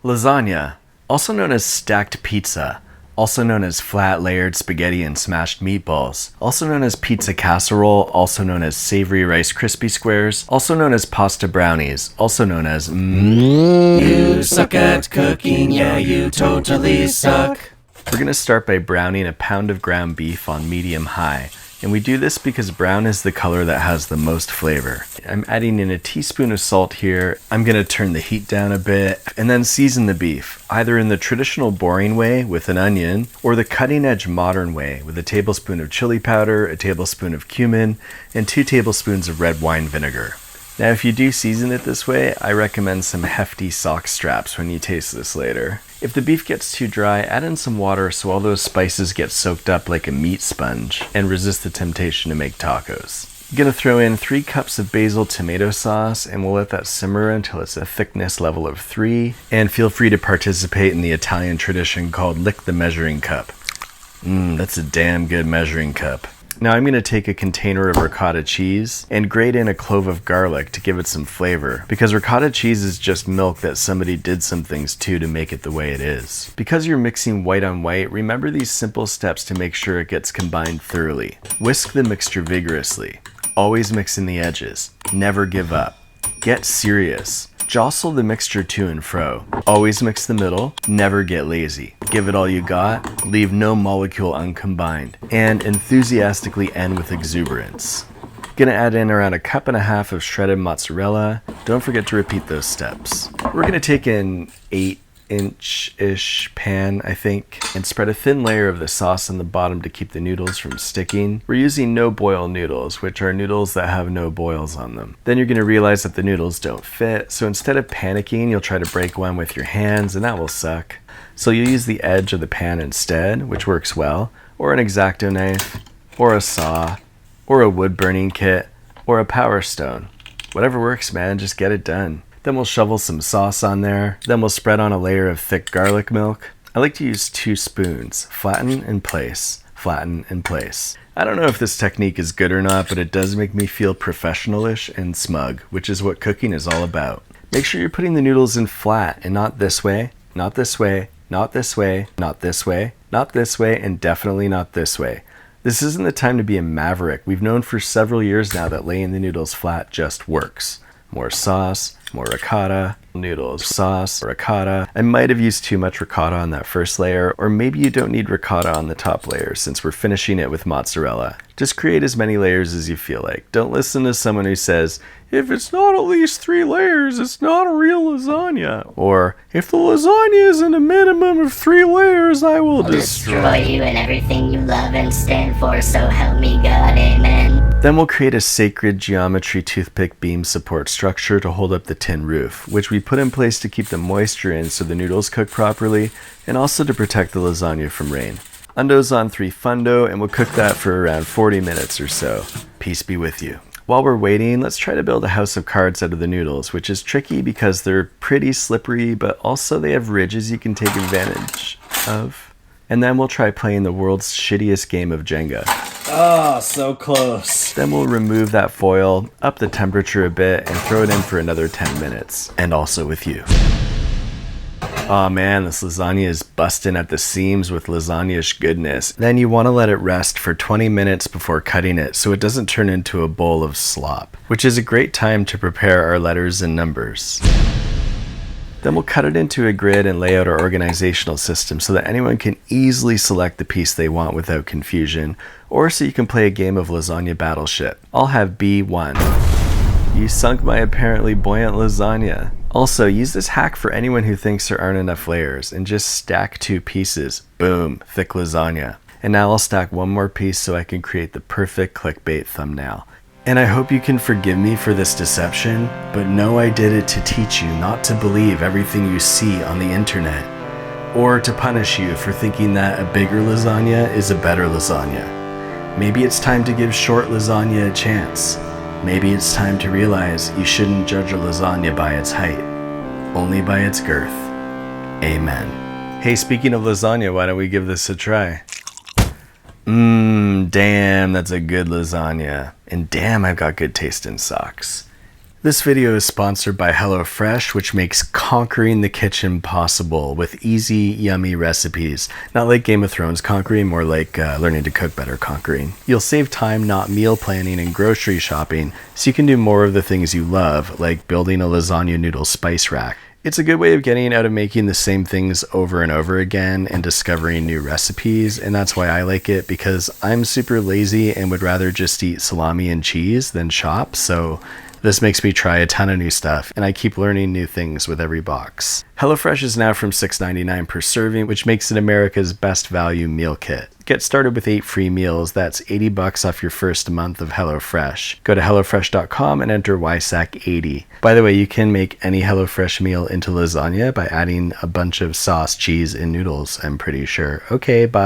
Lasagna, also known as stacked pizza, also known as flat layered spaghetti and smashed meatballs, also known as pizza casserole, also known as savory Rice Krispie squares, also known as pasta brownies, also known as You suck at cooking, yeah, you totally suck. We're going to start by browning a pound of ground beef on medium-high. And we do this because brown is the color that has the most flavor. I'm adding in a teaspoon of salt here. I'm going to turn the heat down a bit and then season the beef, either in the traditional boring way with an onion or the cutting edge modern way with a tablespoon of chili powder, a tablespoon of cumin, and 2 tablespoons of red wine vinegar. Now, if you do season it this way, I recommend some hefty sock straps when you taste this later. If the beef gets too dry, add in some water so all those spices get soaked up like a meat sponge and resist the temptation to make tacos. I'm gonna throw in 3 cups of basil tomato sauce and we'll let that simmer until it's a thickness level of 3. And feel free to participate in the Italian tradition called lick the measuring cup. That's a damn good measuring cup. Now I'm going to take a container of ricotta cheese and grate in a clove of garlic to give it some flavor, because ricotta cheese is just milk that somebody did some things to make it the way it is. Because you're mixing white on white, remember these simple steps to make sure it gets combined thoroughly. Whisk the mixture vigorously. Always mix in the edges. Never give up. Get serious. Jostle the mixture to and fro. Always mix the middle. Never get lazy. Give it all you got. Leave no molecule uncombined. And enthusiastically end with exuberance. Gonna add in around 1.5 cups of shredded mozzarella. Don't forget to repeat those steps. We're gonna take an 8-inch-ish pan, I think, and spread a thin layer of the sauce on the bottom to keep the noodles from sticking. We're using no boil noodles, which are noodles that have no boils on them. Then you're going to realize that the noodles don't fit, so instead of panicking, you'll try to break one with your hands, and that will suck. So you'll use the edge of the pan instead, which works well, or an X-Acto knife, or a saw, or a wood burning kit, or a Power Stone. Whatever works, man, just get it done. Then we'll shovel some sauce on there. Then we'll spread on a layer of thick garlic milk. I like to use 2 spoons. Flatten and place. Flatten and place. I don't know if this technique is good or not, but it does make me feel professional-ish and smug, which is what cooking is all about. Make sure you're putting the noodles in flat and not this way, not this way, not this way, not this way, not this way, and definitely not this way. This isn't the time to be a maverick. We've known for several years now that laying the noodles flat just works. More sauce, more ricotta, noodles, sauce, ricotta. I might have used too much ricotta on that first layer, or maybe you don't need ricotta on the top layer since we're finishing it with mozzarella. Just create as many layers as you feel like. Don't listen to someone who says, if it's not at least 3 layers, it's not a real lasagna. Or, if the lasagna isn't a minimum of 3 layers, I will destroy you and everything you love and stand for, so help me God, amen. Then we'll create a sacred geometry toothpick beam support structure to hold up the tin roof, which we put in place to keep the moisture in so the noodles cook properly, and also to protect the lasagna from rain. Undoh's on 3 fundo, and we'll cook that for around 40 minutes or so. Peace be with you. While we're waiting, let's try to build a house of cards out of the noodles, which is tricky because they're pretty slippery, but also they have ridges you can take advantage of. And then we'll try playing the world's shittiest game of Jenga. Oh, so close. Then we'll remove that foil, up the temperature a bit, and throw it in for another 10 minutes. And also with you. Oh man, this lasagna is busting at the seams with lasagna-ish goodness. Then you want to let it rest for 20 minutes before cutting it so it doesn't turn into a bowl of slop, which is a great time to prepare our letters and numbers. Then we'll cut it into a grid and lay out our organizational system so that anyone can easily select the piece they want without confusion, or so you can play a game of lasagna battleship. I'll have B1. You sunk my apparently buoyant lasagna. Also, use this hack for anyone who thinks there aren't enough layers, and just stack 2 pieces. Boom, thick lasagna. And now I'll stack 1 more piece so I can create the perfect clickbait thumbnail. And I hope you can forgive me for this deception, but know I did it to teach you not to believe everything you see on the internet, or to punish you for thinking that a bigger lasagna is a better lasagna. Maybe it's time to give short lasagna a chance. Maybe it's time to realize you shouldn't judge a lasagna by its height, only by its girth. Amen. Hey, speaking of lasagna, why don't we give this a try? Damn, that's a good lasagna. And damn, I've got good taste in socks. This video is sponsored by HelloFresh, which makes conquering the kitchen possible with easy, yummy recipes. Not like Game of Thrones conquering, more like learning to cook better conquering. You'll save time not meal planning and grocery shopping, so you can do more of the things you love, like building a lasagna noodle spice rack. It's a good way of getting out of making the same things over and over again and discovering new recipes, and that's why I like it, because I'm super lazy and would rather just eat salami and cheese than shop, so this makes me try a ton of new stuff, and I keep learning new things with every box. HelloFresh is now from $6.99 per serving, which makes it America's best value meal kit. Get started with 8 free meals. That's $80 off your first month of HelloFresh. Go to HelloFresh.com and enter YSAC80. By the way, you can make any HelloFresh meal into lasagna by adding a bunch of sauce, cheese, and noodles, I'm pretty sure. Okay, bye.